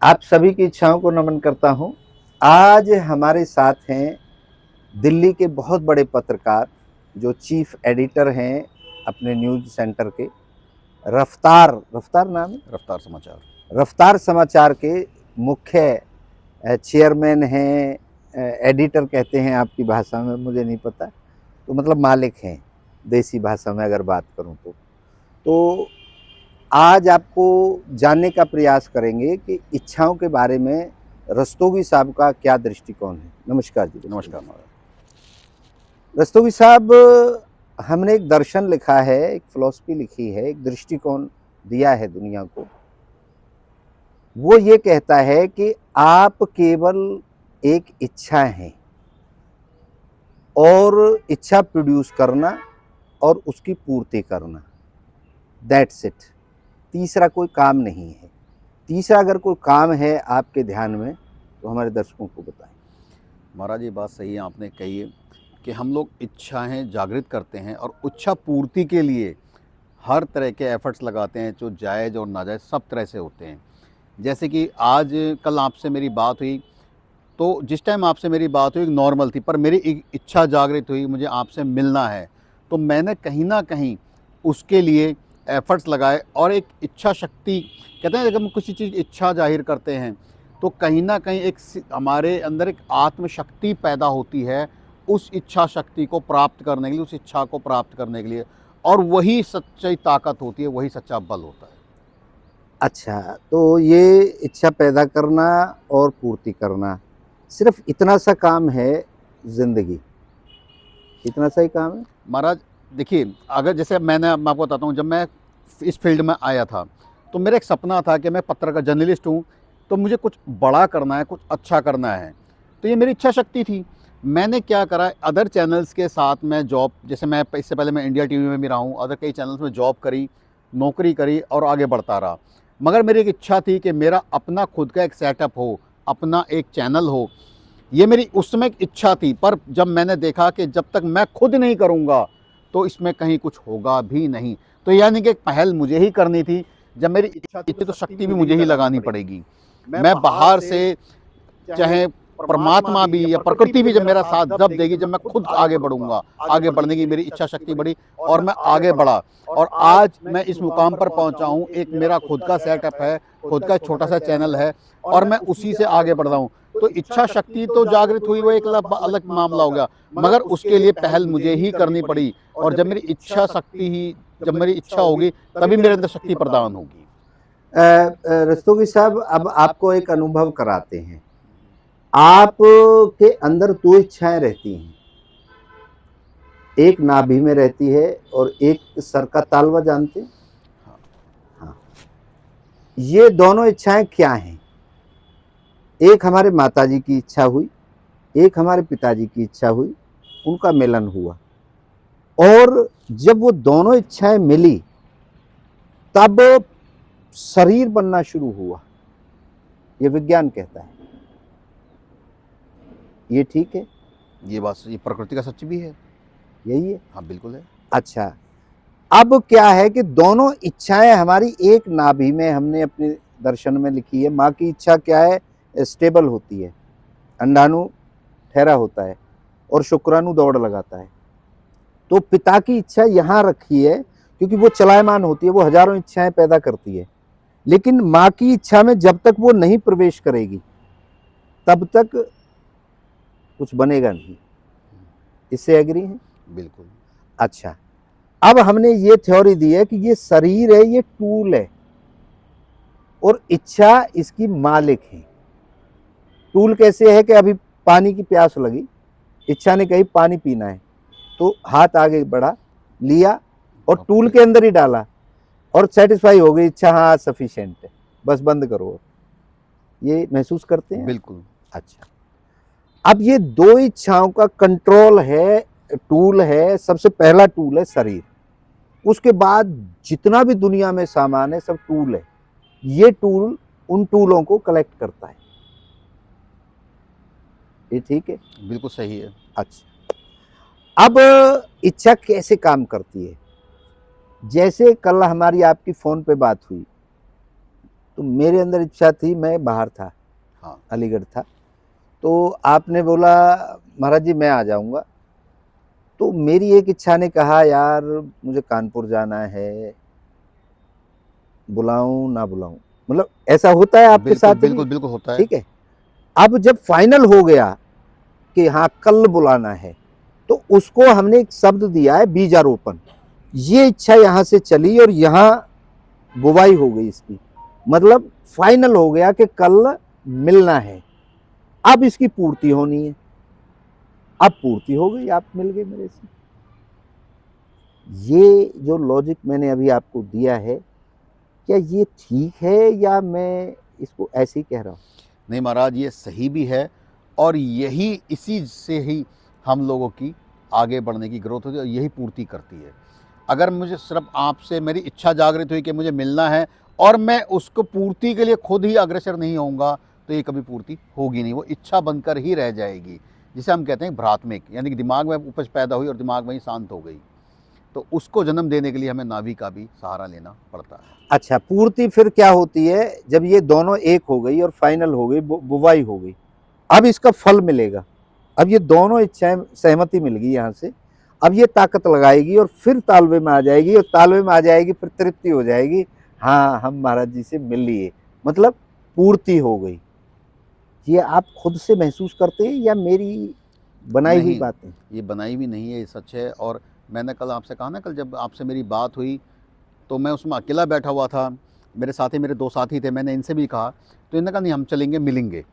आप सभी की इच्छाओं को नमन करता हूं। आज हमारे साथ हैं दिल्ली के बहुत बड़े पत्रकार, जो चीफ एडिटर हैं अपने न्यूज़ सेंटर के, रफ्तार रफ्तार नाम है, रफ्तार समाचार। रफ्तार समाचार के मुख्य चेयरमैन हैं, एडिटर कहते हैं आपकी भाषा में, मुझे नहीं पता, तो मतलब मालिक हैं, देसी भाषा में अगर बात करूं तो आज आपको जानने का प्रयास करेंगे कि इच्छाओं के बारे में रस्तोगी साहब का क्या दृष्टिकोण है। नमस्कार जी रस्तोगी नमस्कार साहब। महाराज। रस्तोगी साहब, हमने एक दर्शन लिखा है, एक फिलॉसफी लिखी है, एक दृष्टिकोण दिया है दुनिया को। वो ये कहता है कि आप केवल एक इच्छा हैं और इच्छा प्रोड्यूस करना और उसकी पूर्ति करना, दैट्स इट। तीसरा कोई काम नहीं है। तीसरा अगर कोई काम है आपके ध्यान में तो हमारे दर्शकों को बताएं। महाराज, ये बात सही है आपने कही है कि हम लोग इच्छाएं जागृत करते हैं और इच्छा पूर्ति के लिए हर तरह के एफर्ट्स लगाते हैं, जो जायज़ और नाजायज़ सब तरह से होते हैं। जैसे कि आज कल आपसे मेरी बात हुई, तो जिस टाइम आपसे मेरी बात हुई नॉर्मल थी, पर मेरी एक इच्छा जागृत हुई, मुझे आपसे मिलना है, तो मैंने कहीं ना कहीं उसके लिए एफर्ट्स लगाए। और एक इच्छा शक्ति, कहते हैं जब हम किसी चीज़ इच्छा जाहिर करते हैं तो कहीं ना कहीं हमारे अंदर एक आत्मशक्ति पैदा होती है उस इच्छा शक्ति को प्राप्त करने के लिए, उस इच्छा को प्राप्त करने के लिए। और वही सच्ची ताकत होती है, वही सच्चा बल होता है। अच्छा, तो ये इच्छा पैदा करना और पूर्ति करना, सिर्फ इतना सा काम है जिंदगी? इतना सा ही काम है? महाराज देखिए, अगर जैसे मैं आपको बताता हूँ, जब मैं इस फील्ड में आया था तो मेरा एक सपना था कि मैं पत्रकार जर्नलिस्ट हूँ, तो मुझे कुछ बड़ा करना है, कुछ अच्छा करना है। तो ये मेरी इच्छा शक्ति थी। मैंने क्या करा, अदर चैनल्स के साथ मैं जॉब, जैसे मैं इससे पहले मैं इंडिया टीवी में भी रहा हूँ, अदर कई चैनल्स में जॉब करी, नौकरी करी और आगे बढ़ता रहा। मगर मेरी एक इच्छा थी कि मेरा अपना खुद का एक सेटअप हो, अपना एक चैनल हो। ये मेरी उस समय एक इच्छा थी, पर जब मैंने देखा कि जब तक मैं खुद नहीं करूँगा तो इसमें कहीं कुछ होगा भी नहीं। तो यानी कि एक पहल मुझे ही करनी थी। जब मेरी इच्छा थी तो शक्ति भी मुझे ही लगानी पड़ेगी। मैं बाहर से, चाहे परमात्मा भी या प्रकृति भी जब मेरा साथ जब देगी, जब मैं खुद आगे बढ़ूंगा, आगे बढ़ने की मेरी इच्छा शक्ति बढ़ी और मैं आगे बढ़ा। और आज मैं इस मुकाम पर पहुंचा हूं, एक मेरा खुद का सेटअप है, खुद का छोटा सा चैनल है और मैं उसी से आगे बढ़ रहा हूं। तो इच्छा शक्ति तो जागृत हुई, वो एक अलग मामला हो गया, मगर उसके लिए पहल मुझे ही करनी पड़ी। और जब मेरी इच्छा होगी तभी मेरे अंदर शक्ति प्रदान होगी। रस्तोगी साहब, अब आपको एक अनुभव कराते हैं। आप के अंदर दो इच्छाएं रहती हैं, एक नाभि में रहती है और एक सर का तालवा, जानते हैं? हाँ। ये दोनों इच्छाएं क्या हैं? एक हमारे माताजी की इच्छा हुई, एक हमारे पिताजी की इच्छा हुई, उनका मिलन हुआ और जब वो दोनों इच्छाएं मिली तब शरीर बनना शुरू हुआ, ये विज्ञान कहता है। ये ठीक है? ये बात, ये प्रकृति का सच भी है। यही है? हाँ, बिल्कुल है। अच्छा, अब क्या है कि दोनों इच्छाएं हमारी एक नाभि में, हमने अपने दर्शन में लिखी है। माँ की इच्छा क्या है? स्टेबल होती है, अंडाणु ठहरा होता है और शुक्राणु दौड़ लगाता है। तो पिता की इच्छा यहां रखी है क्योंकि वो चलायमान होती है, वो हजारों इच्छाएं पैदा करती है। लेकिन माँ की इच्छा में जब तक वो नहीं प्रवेश करेगी तब तक कुछ बनेगा नहीं। इससे एग्री हैं? बिल्कुल। अच्छा, अब हमने ये थ्योरी दी है कि ये शरीर है, ये टूल है और इच्छा इसकी मालिक है। टूल कैसे है कि अभी पानी की प्यास लगी, इच्छा ने कही पानी पीना है, तो हाथ आगे बढ़ा, लिया और टूल के अंदर ही डाला और सेटिस्फाई हो गई इच्छा, हाँ सफिशिएंट है, बस बंद करो। ये महसूस करते हैं? बिल्कुल। अच्छा, अब ये दो इच्छाओं का कंट्रोल है, टूल है, सबसे पहला टूल है शरीर। उसके बाद जितना भी दुनिया में सामान है सब टूल है। ये टूल उन टूलों को कलेक्ट करता है। ये ठीक है? बिल्कुल सही है। अच्छा, अब इच्छा कैसे काम करती है? जैसे कल हमारी आपकी फोन पे बात हुई तो मेरे अंदर इच्छा थी, मैं बाहर था, हाँ अलीगढ़ था, तो आपने बोला महाराज जी मैं आ जाऊंगा। तो मेरी एक इच्छा ने कहा यार मुझे कानपुर जाना है, बुलाऊं ना बुलाऊं, मतलब ऐसा होता है आपके बिल्कुल साथ भी। बिल्कुल बिल्कुल होता है। ठीक है, अब जब फाइनल हो गया कि हाँ कल बुलाना है, तो उसको हमने एक शब्द दिया है बीजारोपण। ये इच्छा यहां से चली और यहां बुवाई हो गई इसकी, मतलब फाइनल हो गया कि कल मिलना है, अब इसकी पूर्ति होनी है। अब पूर्ति हो गई, आप मिल गए मेरे से। ये जो लॉजिक मैंने अभी आपको दिया है, क्या ये ठीक है या मैं इसको ऐसे ही कह रहा हूं? नहीं महाराज, ये सही भी है, और यही इसी से ही हम लोगों की आगे बढ़ने की ग्रोथ होती है और यही पूर्ति करती है। अगर मुझे सिर्फ आपसे मेरी इच्छा जागृत हुई कि मुझे मिलना है और मैं उसको पूर्ति के लिए खुद ही अग्रसर नहीं होऊंगा, तो ये कभी पूर्ति होगी नहीं, वो इच्छा बनकर ही रह जाएगी। जिसे हम कहते हैं भ्रात्मिक, यानी कि दिमाग में उपज पैदा हुई और दिमाग में ही शांत हो गई। तो उसको जन्म देने के लिए हमें नाभि का भी सहारा लेना पड़ता है। अच्छा, पूर्ति फिर क्या होती है? जब ये दोनों एक हो गई और फाइनल हो गई, बुवाई हो गई, अब इसका फल मिलेगा। अब ये दोनों इच्छाएं सहमति मिल गई यहाँ से, अब ये ताकत लगाएगी और फिर तालवे में आ जाएगी, और तालवे में आ जाएगी फिर तृप्ति हो जाएगी, हाँ हम महाराज जी से मिल लिए, मतलब पूर्ति हो गई। ये आप खुद से महसूस करते हैं या मेरी बनाई हुई नहीं, बातें? ये बनाई भी नहीं है, ये सच है। और मैंने कल आपसे कहा ना, कल जब आपसे मेरी बात हुई तो मैं उसमें अकेला बैठा हुआ था, मेरे साथ ही मेरे 2 साथी थे, मैंने इनसे भी कहा, तो इन्होंने कहा नहीं हम चलेंगे, मिलेंगे।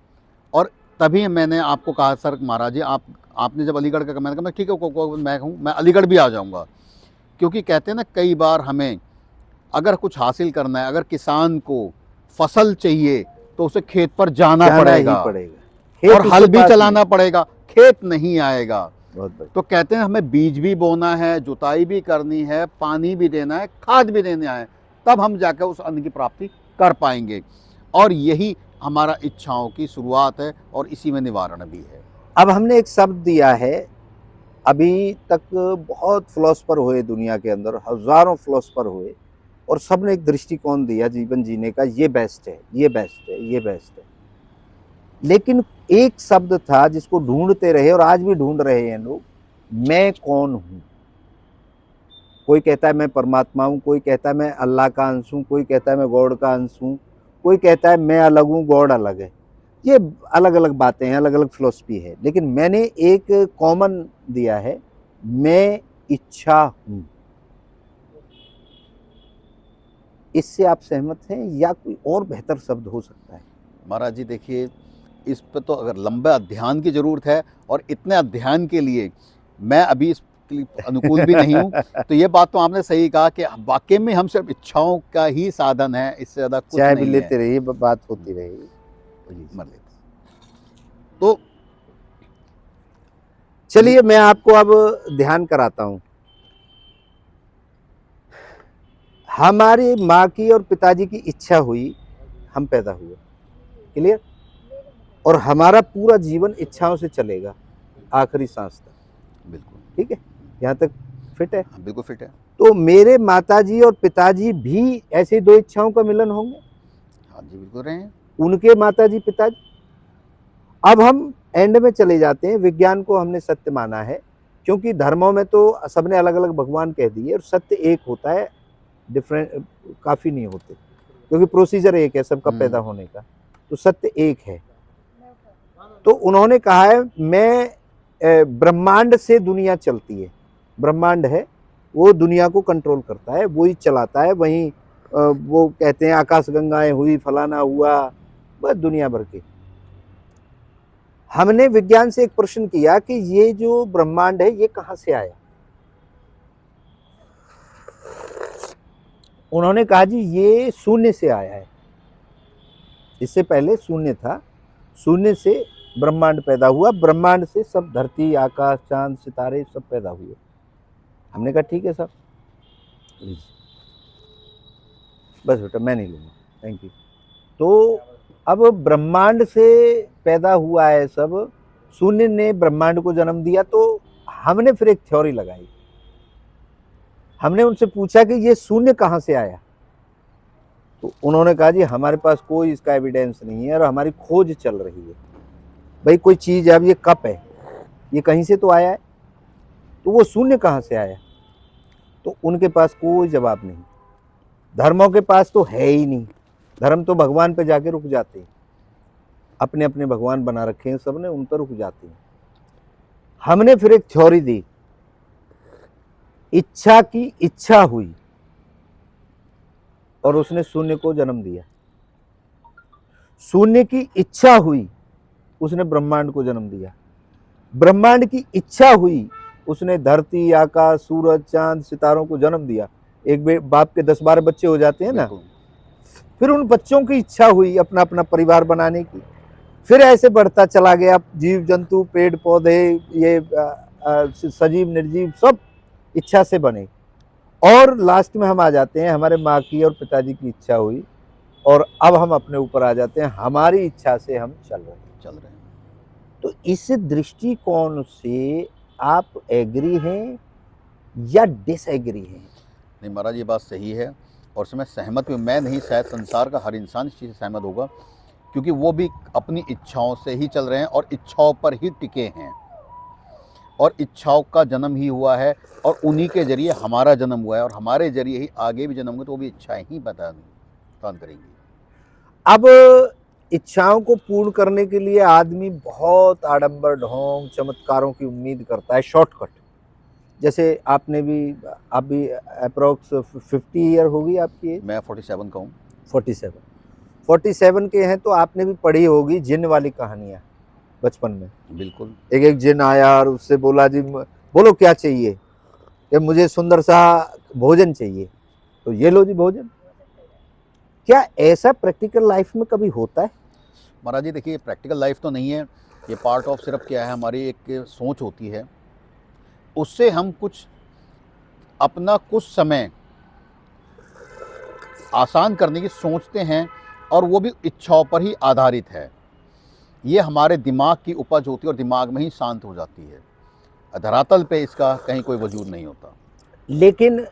और तभी मैंने आपको कहा सर महाराज जी आपने जब अलीगढ़ का, मैंने कहा मैं ठीक है, मैं हूँ, मैं अलीगढ़ भी आ जाऊँगा। क्योंकि कहते हैं ना, कई बार हमें अगर कुछ हासिल करना है, अगर किसान को फसल चाहिए तो उसे खेत पर जाना जाना ही पड़ेगा पड़ेगा, और खेत हल उसके भी पास नहीं। चलाना पड़ेगा, खेत नहीं आएगा। बहुत बढ़िया। तो कहते हैं हमें बीज भी बोना है, जुताई भी करनी है, पानी भी देना है, खाद भी देना है, तब हम जाकर उस अन्न की प्राप्ति कर पाएंगे। और यही हमारा इच्छाओं की शुरुआत है और इसी में निवारण भी है। अब हमने एक शब्द दिया है, अभी तक बहुत फिलोसफर हुए दुनिया के अंदर, हजारों फिलोसफर हुए, और सबने एक दृष्टिकोण दिया जीवन जीने का, ये बेस्ट है, ये बेस्ट है, ये बेस्ट है। लेकिन एक शब्द था जिसको ढूंढते रहे और आज भी ढूंढ रहे हैं लोग, मैं कौन हूं। कोई कहता है मैं परमात्मा हूं, कोई कहता है मैं अल्लाह का अंश हूं, कोई कहता है मैं गॉड का अंश हूं, कोई कहता है मैं अलग हूं, गॉड अलग है। ये अलग अलग बातें हैं, अलग अलग फिलोसफी है, लेकिन मैंने एक कॉमन दिया है, मैं इच्छा हूं। इससे आप सहमत हैं या कोई और बेहतर शब्द हो सकता है? महाराज जी देखिए, इस पर तो अगर लंबा अध्ययन की ज़रूरत है, और इतने अध्ययन के लिए मैं अभी इस अनुकूल भी नहीं हूँ। तो ये बात तो आपने सही कहा कि वाकई में हम सिर्फ इच्छाओं का ही साधन है, इससे ज़्यादा कुछ चाय भी नहीं है। लेते रहिए, बात होती रहेगी। मर लेते तो चलिए मैं आपको अब ध्यान कराता हूं। हमारी माँ की और पिताजी की इच्छा हुई, हम पैदा हुए, क्लियर, और हमारा पूरा जीवन इच्छाओं से चलेगा आखिरी सांस तक। बिल्कुल, ठीक है, यहाँ तक फिट है? हाँ, बिल्कुल फिट है। तो मेरे माताजी और पिताजी भी ऐसे दो इच्छाओं का मिलन होंगे, हाँ जी, बिल्कुल रहे हैं। उनके माताजी पिताजी। अब हम एंड में चले जाते हैं, विज्ञान को हमने सत्य माना है, क्योंकि धर्मों में तो सबने अलग अलग भगवान कह दिए और सत्य एक होता है, डिफरेंट काफी नहीं होते, क्योंकि प्रोसीजर एक है सबका पैदा होने का, तो सत्य एक है। तो उन्होंने कहा है मैं ब्रह्मांड से दुनिया चलती है, ब्रह्मांड है वो दुनिया को कंट्रोल करता है, वही चलाता है, वही वो कहते हैं आकाश गंगाएं हुई, फलाना हुआ, बस दुनिया भर के। हमने विज्ञान से एक प्रश्न किया कि ये जो ब्रह्मांड है ये कहां से आया? उन्होंने कहा जी ये शून्य से आया है, इससे पहले शून्य था, शून्य से ब्रह्मांड पैदा हुआ, ब्रह्मांड से सब धरती आकाश चांद सितारे सब पैदा हुए। हमने कहा ठीक है साहब, बस बेटा मैं नहीं लूंगा, थैंक यू। तो अब ब्रह्मांड से पैदा हुआ है सब, शून्य ने ब्रह्मांड को जन्म दिया, तो हमने फिर एक थ्योरी लगाई, हमने उनसे पूछा कि ये शून्य कहां से आया? तो उन्होंने कहा जी हमारे पास कोई इसका एविडेंस नहीं है और हमारी खोज चल रही है। भाई कोई चीज है, अब ये कप है, ये कहीं से तो आया है, तो वो शून्य कहाँ से आया? तो उनके पास कोई जवाब नहीं। धर्मों के पास तो है ही नहीं, धर्म तो भगवान पे जाके रुक जाते हैं, अपने अपने भगवान बना रखे हैं सबने, उन पर रुक जाते हैं। हमने फिर एक थ्योरी दी, इच्छा की इच्छा हुई और उसने शून्य को जन्म दिया, शून्य की इच्छा हुई उसने ब्रह्मांड को जन्म दिया, ब्रह्मांड की इच्छा हुई उसने धरती, आकाश, सूरज, चांद, सितारों को जन्म दिया। एक बाप के 10-12 बच्चे हो जाते हैं ना, फिर उन बच्चों की इच्छा हुई अपना अपना परिवार बनाने की, फिर ऐसे बढ़ता चला गया, जीव जंतु, पेड़ पौधे, ये सजीव निर्जीव सब इच्छा से बने, और लास्ट में हम आ जाते हैं, हमारे माँ की और पिताजी की इच्छा हुई, और अब हम अपने ऊपर आ जाते हैं, हमारी इच्छा से हम चल रहे हैं। तो इस दृष्टिकोण से आप एग्री हैं या डिसएग्री हैं? नहीं महाराज, ये बात सही है और उसमें सहमत भी मैं नहीं, शायद संसार का हर इंसान इस चीज़ से सहमत होगा, क्योंकि वो भी अपनी इच्छाओं से ही चल रहे हैं और इच्छाओं पर ही टिके हैं, और इच्छाओं का जन्म ही हुआ है, और उन्हीं के जरिए हमारा जन्म हुआ है, और हमारे जरिए ही आगे भी जन्म होंगे, तो वो भी इच्छाएं ही प्रदान करेंगी। अब इच्छाओं को पूर्ण करने के लिए आदमी बहुत आडंबर, ढोंग, चमत्कारों की उम्मीद करता है, शॉर्टकट। जैसे आपने भी, आप भी अप्रोक्स 50 ईयर होगी आपकी एज? मैं 47 का हूँ। 47 के हैं, तो आपने भी पढ़ी होगी जिन वाली कहानियां बचपन में। बिल्कुल। एक जिन आया और उससे बोला जी बोलो क्या चाहिए, कि मुझे सुंदर सा भोजन चाहिए, तो ये लो जी भोजन। क्या ऐसा प्रैक्टिकल लाइफ में कभी होता है? महाराज जी देखिए, प्रैक्टिकल लाइफ तो नहीं है, ये पार्ट ऑफ सिर्फ क्या है, हमारी एक सोच होती है, उससे हम कुछ अपना कुछ समय आसान करने की सोचते हैं, और वो भी इच्छाओं पर ही आधारित है। ये हमारे दिमाग की उपज होती है और दिमाग में ही शांत हो जाती है, धरातल पे इसका कहीं कोई वजूद नहीं होता। लेकिन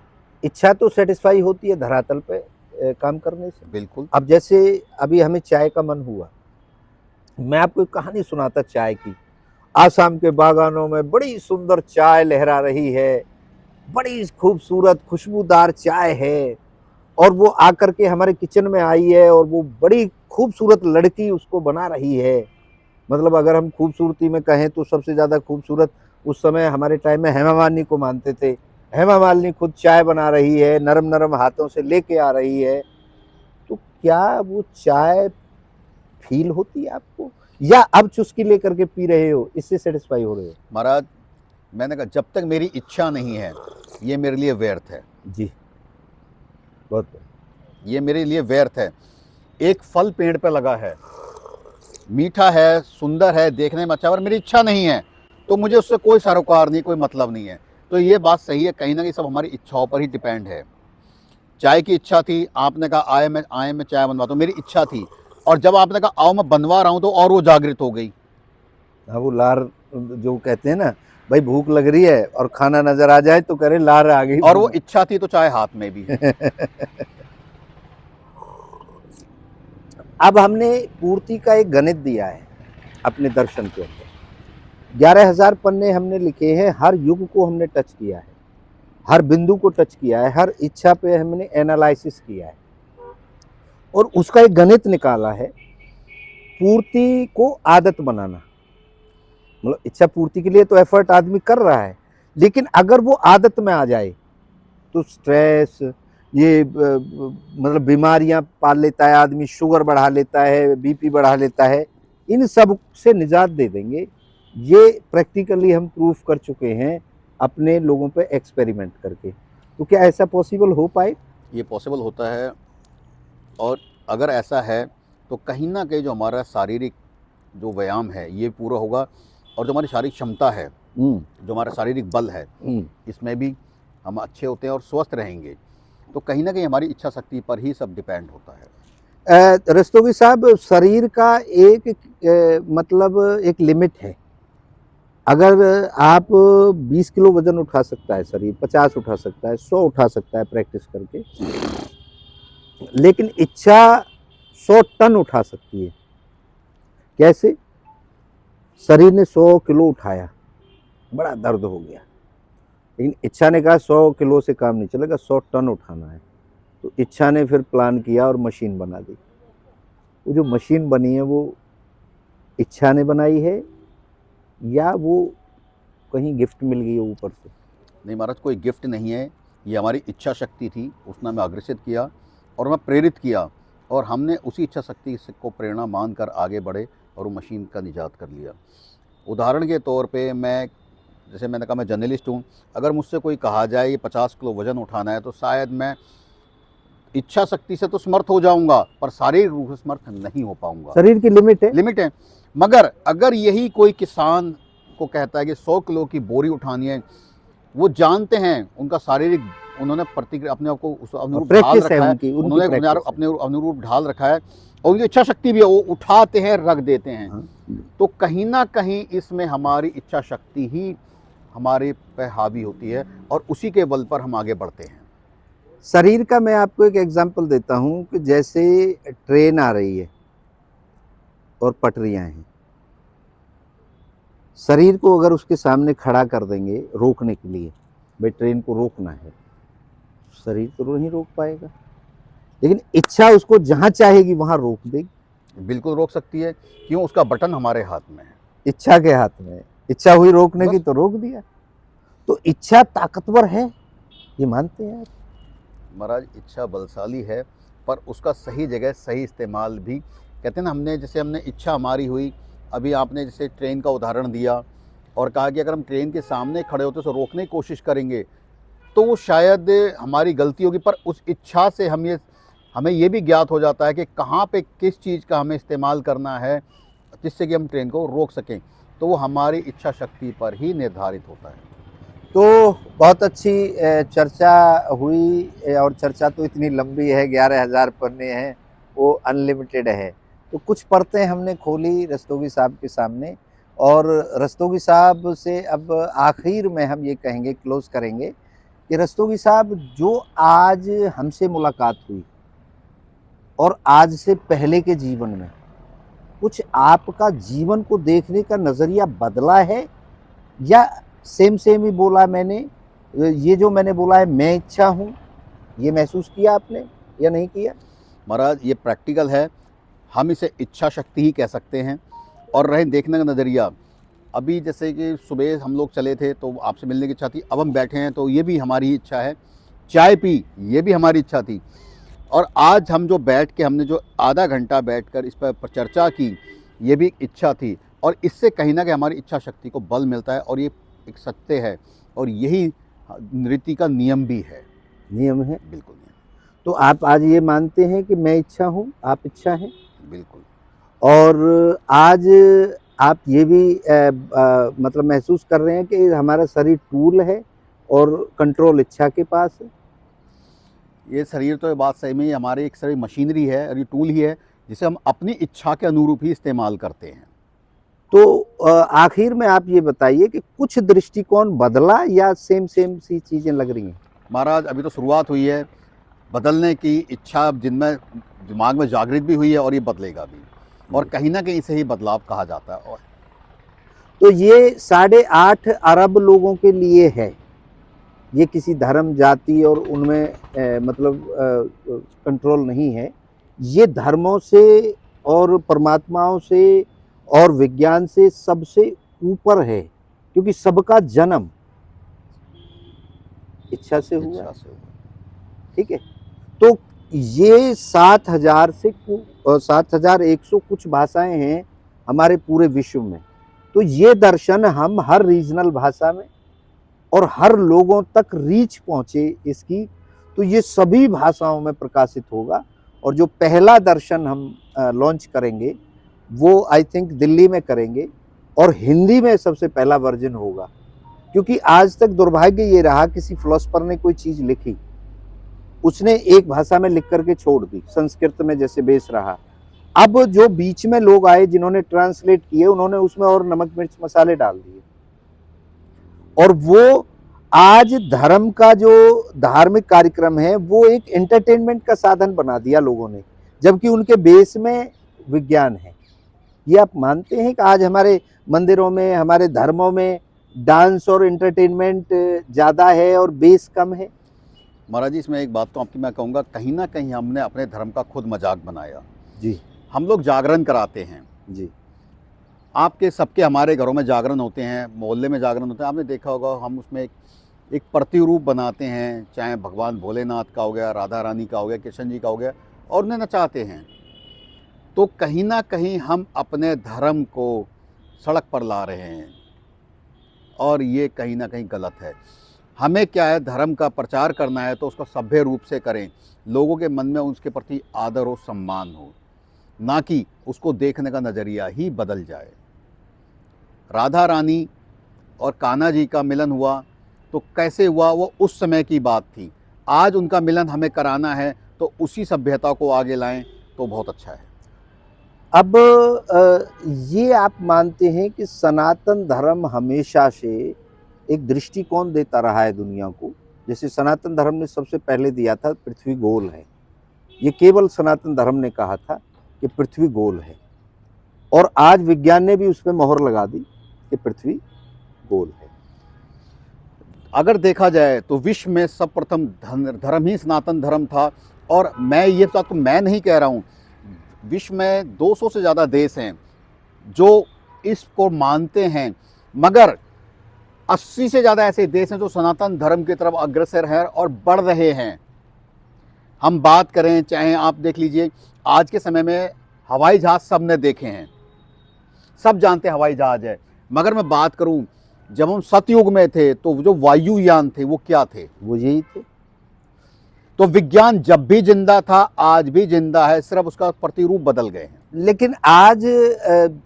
इच्छा तो सेटिस्फाई होती है धरातल पे काम करने से। बिल्कुल। अब जैसे अभी हमें चाय का मन हुआ, मैं आपको एक कहानी सुनाता चाय की। आसाम के बागानों में बड़ी सुंदर चाय लहरा रही है, बड़ी खूबसूरत खुशबूदार चाय है, और वो आकर के हमारे किचन में आई है, और वो बड़ी खूबसूरत लड़की उसको बना रही है। मतलब अगर हम खूबसूरती में कहें तो सबसे ज्यादा खूबसूरत उस समय हमारे टाइम में हेमा मालिनी को मानते थे। हेमा मालिनी खुद चाय बना रही है, नरम नरम हाथों से लेके आ रही है, तो क्या वो चाय फील होती है आपको, या अब चुस्की लेकर के पी रहे हो, इससे सेटिस्फाई हो रहे हो? महाराज मैंने कहा, जब तक मेरी इच्छा नहीं है ये मेरे लिए व्यर्थ है। जी, बहुत ये मेरे लिए व्यर्थ है। एक फल पेड़ पे लगा है, मीठा है, सुंदर है, देखने में अच्छा, और मेरी इच्छा नहीं है, तो मुझे उससे कोई सरोकार नहीं, कोई मतलब नहीं है। तो ये बात सही है, कहीं ना कहीं सब हमारी इच्छाओं पर ही डिपेंड है। चाय की इच्छा थी, आपने कहा आए मैं चाय बनवाता हूँ, मेरी इच्छा थी, और जब आपने कहा आओ मैं बनवा रहा हूँ, तो और वो जागृत हो गई। हाँ, वो लार जो कहते हैं ना, भाई भूख लग रही है और खाना नजर आ जाए तो करे लार आ गई, और वो इच्छा थी तो चाय हाथ में भी। अब हमने पूर्ति का एक गणित दिया है अपने दर्शन के अंदर, 11,000 पन्ने हमने लिखे हैं, हर युग को हमने टच किया है, हर बिंदु को टच किया है, हर इच्छा पे हमने एनालिसिस किया है, और उसका एक गणित निकाला है, पूर्ति को आदत बनाना। मतलब इच्छा पूर्ति के लिए तो एफर्ट आदमी कर रहा है, लेकिन अगर वो आदत में आ जाए तो स्ट्रेस, ये मतलब बीमारियां पाल लेता है आदमी, शुगर बढ़ा लेता है, बीपी बढ़ा लेता है, इन सब से निजात दे देंगे। ये प्रैक्टिकली हम प्रूफ कर चुके हैं अपने लोगों पे एक्सपेरिमेंट करके। तो क्या ऐसा पॉसिबल हो पाए? ये पॉसिबल होता है, और अगर ऐसा है तो कहीं ना कहीं जो हमारा शारीरिक जो व्यायाम है ये पूरा होगा, और जो हमारी शारीरिक क्षमता है, जो हमारा शारीरिक बल है, इसमें भी हम अच्छे होते हैं और स्वस्थ रहेंगे। तो कहीं ना कहीं हमारी इच्छा शक्ति पर ही सब डिपेंड होता है। रस्तोगी साहब, शरीर का एक मतलब एक लिमिट है। अगर आप 20 किलो वजन उठा सकता है शरीर, 50 उठा सकता है, 100 उठा सकता है प्रैक्टिस करके, लेकिन इच्छा 100 टन उठा सकती है। कैसे? शरीर ने 100 किलो उठाया, बड़ा दर्द हो गया, लेकिन इच्छा ने कहा 100 किलो से काम नहीं चलेगा, 100 टन उठाना है। तो इच्छा ने फिर प्लान किया और मशीन बना दी। वो जो मशीन बनी है वो इच्छा ने बनाई है या वो कहीं गिफ्ट मिल गई है ऊपर से? नहीं महाराज, कोई गिफ्ट नहीं है, ये हमारी इच्छा शक्ति थी, उसने हमें अग्रसित किया और हमें प्रेरित किया, और हमने उसी इच्छा शक्ति को प्रेरणा मानकर आगे बढ़े और वो मशीन का निजात कर लिया। उदाहरण के तौर पे मैं, जैसे मैंने कहा मैं जर्नलिस्ट हूँ, अगर मुझसे कोई कहा जाए ये 50 किलो वज़न उठाना है, तो शायद मैं इच्छा शक्ति से तो समर्थ हो जाऊंगा, पर शारीरिक रूप से समर्थ नहीं हो पाऊंगा। शरीर की लिमिट है। मगर अगर यही कोई किसान को कहता है कि 100 किलो की बोरी उठानी है, वो जानते हैं, उनका शारीरिक, उन्होंने प्रतिक्रिया अपने आप को उस अनुरूप ढाल प्रैक्टिस है रखा है, उनकी उन्होंने प्रैक्टिस अपने अनुरूप ढाल रखा है, और उनकी इच्छा शक्ति भी है, वो उठाते हैं, रख देते हैं। हाँ। तो कहीं ना कहीं इसमें हमारी इच्छा शक्ति ही हमारे पे हावी होती है, और उसी के बल पर हम आगे बढ़ते हैं। शरीर का मैं आपको एक एग्जांपल देता हूँ कि जैसे ट्रेन आ रही है और पटरियां हैं, शरीर को अगर उसके सामने खड़ा कर देंगे रोकने के लिए, भाई ट्रेन को रोकना है, शरीर तो नहीं रोक पाएगा, लेकिन इच्छा उसको जहां चाहेगी वहां रोक देगी। बिल्कुल रोक सकती है, क्यों? उसका बटन हमारे हाथ में है। इच्छा के हाथ में है। इच्छा हुई रोकने की बस। तो रोक दिया। तो इच्छा ताकतवर है, ये मानते हैं आप? महाराज, इच्छा बलशाली है, पर उसका सही जगह सही इस्तेमाल भी, कहते हैं ना, हमने इच्छा हमारी हुई, अभी आपने जैसे ट्रेन का उदाहरण दिया और कहा कि अगर हम ट्रेन के सामने खड़े होते तो रोकने की कोशिश करेंगे, तो वो शायद हमारी गलती होगी, पर उस इच्छा से हमें ये भी ज्ञात हो जाता है कि कहाँ पे किस चीज़ का हमें इस्तेमाल करना है जिससे कि हम ट्रेन को रोक सकें, तो वो हमारी इच्छा शक्ति पर ही निर्धारित होता है। तो बहुत अच्छी चर्चा हुई, और चर्चा तो इतनी लंबी है, 11,000 पन्ने हैं, वो अनलिमिटेड है। तो कुछ परतें हमने खोली रस्तोगी साहब के सामने, और रस्तोगी साहब से अब आखिर में हम ये कहेंगे, क्लोज करेंगे, कि रस्तोगी साहब जो आज हमसे मुलाकात हुई और आज से पहले के जीवन में कुछ आपका जीवन को देखने का नज़रिया बदला है, या सेम ही बोला मैंने? ये जो मैंने बोला है मैं इच्छा हूँ, ये महसूस किया आपने या नहीं किया? महाराज, ये प्रैक्टिकल है, हम इसे इच्छा शक्ति ही कह सकते हैं। और रहे देखने का नज़रिया, अभी जैसे कि सुबह हम लोग चले थे तो आपसे मिलने की इच्छा थी, अब हम बैठे हैं तो ये भी हमारी इच्छा है, चाय पी ये भी हमारी इच्छा थी, और आज हम जो बैठ के हमने जो आधा घंटा बैठकर इस पर चर्चा की, ये भी इच्छा थी, और इससे कहीं ना कहीं हमारी इच्छा शक्ति को बल मिलता है, और ये एक सत्य है, और यही नीति का नियम भी है। नियम है। बिल्कुल नियम। तो आप आज ये मानते हैं कि मैं इच्छा हूँ, आप इच्छा हैं, बिल्कुल। और आज आप ये भी मतलब महसूस कर रहे हैं कि हमारा शरीर टूल है और कंट्रोल इच्छा के पास है? ये शरीर तो ये बात सही में, ये हमारी एक शरीर मशीनरी है और ये टूल ही है जिसे हम अपनी इच्छा के अनुरूप ही इस्तेमाल करते हैं। तो आखिर में आप ये बताइए कि कुछ दृष्टिकोण बदला या सेम सी चीज़ें लग रही हैं? महाराज, अभी तो शुरुआत हुई है, बदलने की इच्छा जिनमें दिमाग में जागृत भी हुई है, और ये बदलेगा भी, और कहीं ना कहीं इसे ही बदलाव कहा जाता है। और तो ये 8.5 अरब लोगों के लिए है, ये किसी धर्म जाति और उनमें मतलब कंट्रोल नहीं है, ये धर्मों से और परमात्माओं से और विज्ञान से सबसे ऊपर है, क्योंकि सबका जन्म इच्छा से हुआ इच्छा है। से हुआ। ठीक है? तो ये 7,000 से 7,100 कुछ भाषाएं हैं हमारे पूरे विश्व में। तो ये दर्शन हम हर रीजनल भाषा में और हर लोगों तक रीच पहुंचे इसकी, तो ये सभी भाषाओं में प्रकाशित होगा। और जो पहला दर्शन हम लॉन्च करेंगे वो आई थिंक दिल्ली में करेंगे, और हिंदी में सबसे पहला वर्जन होगा, क्योंकि आज तक दुर्भाग्य ये रहा, किसी फिलोसफर ने कोई चीज लिखी, उसने एक भाषा में लिख करके छोड़ दी, संस्कृत में जैसे बेस रहा। अब जो बीच में लोग आए जिन्होंने ट्रांसलेट किए, उन्होंने उसमें और नमक मिर्च मसाले डाल दिए, और वो आज धर्म का जो धार्मिक कार्यक्रम है वो एक एंटरटेनमेंट का साधन बना दिया लोगों ने, जबकि उनके बेस में विज्ञान है। ये आप मानते हैं कि आज हमारे मंदिरों में, हमारे धर्मों में डांस और एंटरटेनमेंट ज़्यादा है और बेस कम है? महाराज जी, इसमें एक बात तो आपकी मैं कहूँगा, कहीं ना कहीं हमने अपने धर्म का खुद मजाक बनाया। जी हम लोग जागरण कराते हैं, जी आपके सबके हमारे घरों में जागरण होते हैं, मोहल्ले में जागरण होते हैं, आपने देखा होगा। हम उसमें एक प्रतिरूप बनाते हैं, चाहे भगवान भोलेनाथ का हो गया, राधा रानी का हो गया, कृष्ण जी का हो गया, और उन्हें नचाते हैं। तो कहीं ना कहीं हम अपने धर्म को सड़क पर ला रहे हैं, और ये कहीं ना कहीं गलत है। हमें क्या है, धर्म का प्रचार करना है तो उसको सभ्य रूप से करें, लोगों के मन में उसके प्रति आदर और सम्मान हो, ना कि उसको देखने का नज़रिया ही बदल जाए। राधा रानी और कान्हा जी का मिलन हुआ तो कैसे हुआ, वो उस समय की बात थी। आज उनका मिलन हमें कराना है तो उसी सभ्यता को आगे लाएं तो बहुत अच्छा है। अब ये आप मानते हैं कि सनातन धर्म हमेशा से एक दृष्टिकोण देता रहा है दुनिया को? जैसे सनातन धर्म ने सबसे पहले दिया था पृथ्वी गोल है, ये केवल सनातन धर्म ने कहा था कि पृथ्वी गोल है, और आज विज्ञान ने भी उस पर मोहर लगा दी कि पृथ्वी गोल है। अगर देखा जाए तो विश्व में सर्वप्रथम धर्म ही सनातन धर्म था। और मैं ये बात तो मैं नहीं कह रहा हूँ, विश्व में 200 से ज़्यादा देश हैं जो इसको मानते हैं, मगर 80 से ज़्यादा ऐसे देश हैं जो सनातन धर्म की तरफ अग्रसर हैं और बढ़ रहे हैं। हम बात करें, चाहे आप देख लीजिए, आज के समय में हवाई जहाज़ सब ने देखे हैं, सब जानते हैं हवाई जहाज़ है। मगर मैं बात करूं, जब हम सतयुग में थे तो जो वायुयान थे वो क्या थे? वो यही थे। तो विज्ञान जब भी जिंदा था, आज भी जिंदा है, सिर्फ उसका प्रतिरूप बदल गए हैं। लेकिन आज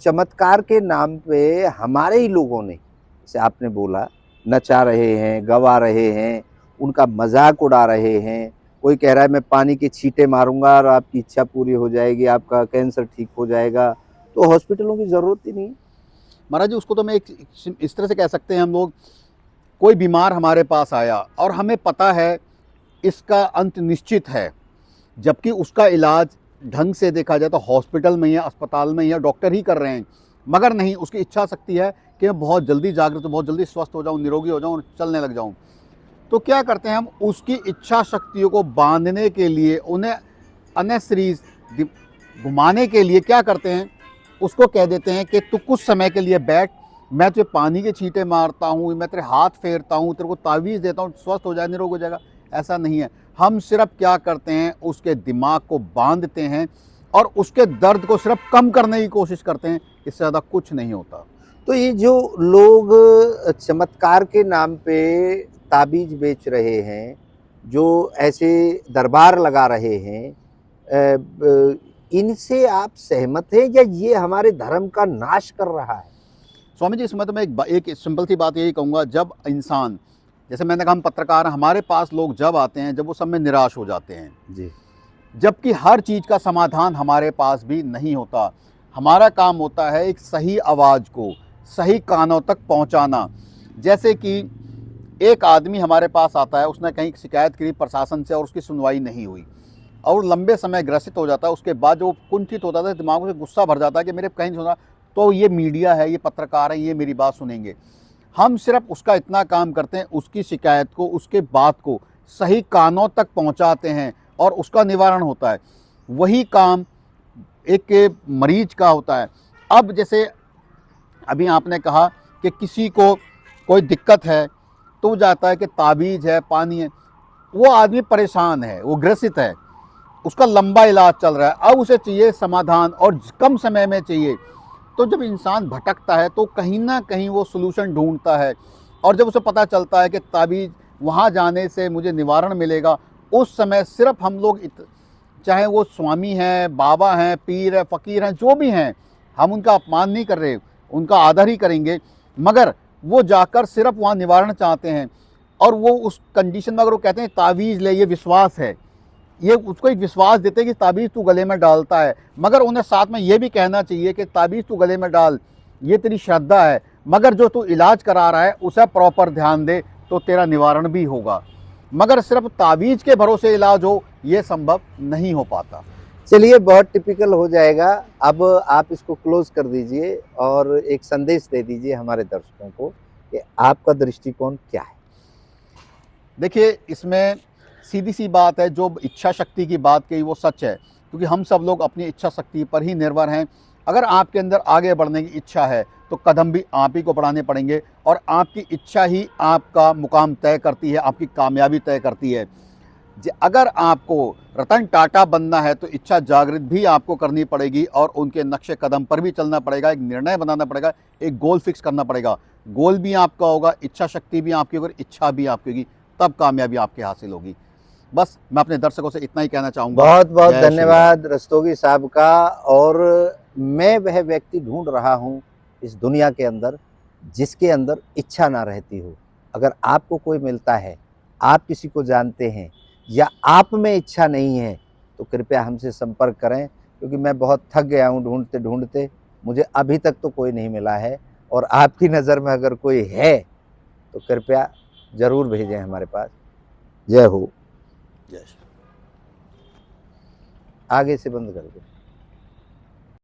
चमत्कार के नाम पे हमारे ही लोगों ने, जैसे आपने बोला, नचा रहे हैं, गवा रहे हैं, उनका मजाक उड़ा रहे हैं। कोई कह रहा है मैं पानी के छींटे मारूंगा और आपकी इच्छा पूरी हो जाएगी, आपका कैंसर ठीक हो जाएगा, तो हॉस्पिटलों की जरूरत ही नहीं। महाराज जी, उसको तो मैं इस तरह से कह सकते हैं, हम लोग, कोई बीमार हमारे पास आया और हमें पता है इसका अंत निश्चित है, जबकि उसका इलाज ढंग से देखा जाए तो हॉस्पिटल में या अस्पताल में या डॉक्टर ही कर रहे हैं, मगर नहीं, उसकी इच्छा शक्ति है कि मैं बहुत जल्दी जागरूक, बहुत जल्दी स्वस्थ हो जाऊं, निरोगी हो जाऊं और चलने लग जाऊं। तो क्या करते हैं हम, उसकी इच्छा शक्तियों को बांधने के लिए, उन्हें अनेस्थीज घुमाने के लिए क्या करते हैं, उसको कह देते हैं कि तू कुछ समय के लिए बैठ, मैं तुझे पानी के छींटे मारता हूँ, मैं तेरे हाथ फेरता हूँ, तेरे को तावीज़ देता हूँ, स्वस्थ हो जाए, निरोग हो जाएगा। ऐसा नहीं है। हम सिर्फ क्या करते हैं, उसके दिमाग को बांधते हैं और उसके दर्द को सिर्फ कम करने की कोशिश करते हैं, इससे ज़्यादा कुछ नहीं होता। तो ये जो लोग चमत्कार के नाम पे ताबीज बेच रहे हैं, जो ऐसे दरबार लगा रहे हैं, इनसे आप सहमत हैं या ये हमारे धर्म का नाश कर रहा है? स्वामी जी, इसमें तो मैं एक सिंपल सी बात यही कहूँगा, जब इंसान, जैसे मैंने कहा, हम पत्रकार हैं, हमारे पास लोग जब आते हैं, जब वो सब में निराश हो जाते हैं जी, जबकि हर चीज़ का समाधान हमारे पास भी नहीं होता। हमारा काम होता है एक सही आवाज़ को सही कानों तक पहुंचाना। जैसे कि एक आदमी हमारे पास आता है, उसने कहीं शिकायत की प्रशासन से और उसकी सुनवाई नहीं हुई और लंबे समय ग्रसित हो जाता है, उसके बाद जो कुंठित होता है, दिमाग में गुस्सा भर जाता है कि मेरे कहीं सुना, तो ये मीडिया है, ये पत्रकार हैं, ये मेरी बात सुनेंगे। हम सिर्फ उसका इतना काम करते हैं, उसकी शिकायत को, उसके बात को सही कानों तक पहुंचाते हैं और उसका निवारण होता है। वही काम एक मरीज का होता है। अब जैसे अभी आपने कहा कि किसी को कोई दिक्कत है तो जाता है कि ताबीज़ है, पानी है, वो आदमी परेशान है, वो ग्रसित है, उसका लंबा इलाज चल रहा है, अब उसे चाहिए समाधान और कम समय में चाहिए। तो जब इंसान भटकता है तो कहीं ना कहीं वो सलूशन ढूंढता है, और जब उसे पता चलता है कि ताबीज़ वहाँ जाने से मुझे निवारण मिलेगा, उस समय सिर्फ हम लोग चाहे वो स्वामी हैं, बाबा हैं, पीर हैं, फ़कीर हैं, जो भी हैं, हम उनका अपमान नहीं कर रहे, उनका आदर ही करेंगे, मगर वो जाकर सिर्फ वहाँ निवारण चाहते हैं। और वो उस कंडीशन में अगर वो कहते हैं तावीज़ ले, ये विश्वास है, ये उसको एक विश्वास देते हैं कि ताबीज़ तू गले में डालता है, मगर उन्हें साथ में ये भी कहना चाहिए कि ताबीज़ तू गले में डाल, ये तेरी श्रद्धा है, मगर जो तू इलाज करा रहा है उसे प्रॉपर ध्यान दे, तो तेरा निवारण भी होगा। मगर सिर्फ तावीज़ के भरोसे इलाज हो, ये संभव नहीं हो पाता। चलिए, बहुत टिपिकल हो जाएगा। अब आप इसको क्लोज कर दीजिए और एक संदेश दे दीजिए हमारे दर्शकों को कि आपका दृष्टिकोण क्या है? देखिए, इसमें सीधी-सी बात है, जो इच्छा शक्ति की बात कही वो सच है, क्योंकि हम सब लोग अपनी इच्छा शक्ति पर ही निर्भर हैं। अगर आपके अंदर आगे बढ़ने की इच्छा है, तो कदम भी आप ही को बढ़ाने पड़ेंगे और आपकी इच्छा ही आपका मुकाम तय करती है, आपकी कामयाबी तय करती है। अगर आपको रतन टाटा बनना है, तो इच्छा जागृत भी आपको करनी पड़ेगी और उनके नक्शे कदम पर भी चलना पड़ेगा, एक निर्णय बनाना पड़ेगा, एक गोल फिक्स करना पड़ेगा। गोल भी आपका होगा, इच्छा शक्ति भी आपकी होगी, इच्छा भी आपकी होगी, तब कामयाबी आपकी हासिल होगी। बस मैं अपने दर्शकों से इतना ही कहना चाहूँगा। बहुत बहुत जय श्री राम। धन्यवाद रस्तोगी साहब का। और मैं वह व्यक्ति ढूंढ रहा हूँ इस दुनिया के अंदर जिसके अंदर इच्छा ना रहती हो। अगर आपको कोई मिलता है, आप किसी को जानते हैं या आप में इच्छा नहीं है, तो कृपया हमसे संपर्क करें, क्योंकि मैं बहुत थक गया हूँ ढूंढते ढूंढते। मुझे अभी तक तो कोई नहीं मिला है, और आपकी नज़र में अगर कोई है तो कृपया ज़रूर भेजें हमारे पास। जय हो। जय श्री आगे से बंद कर दो।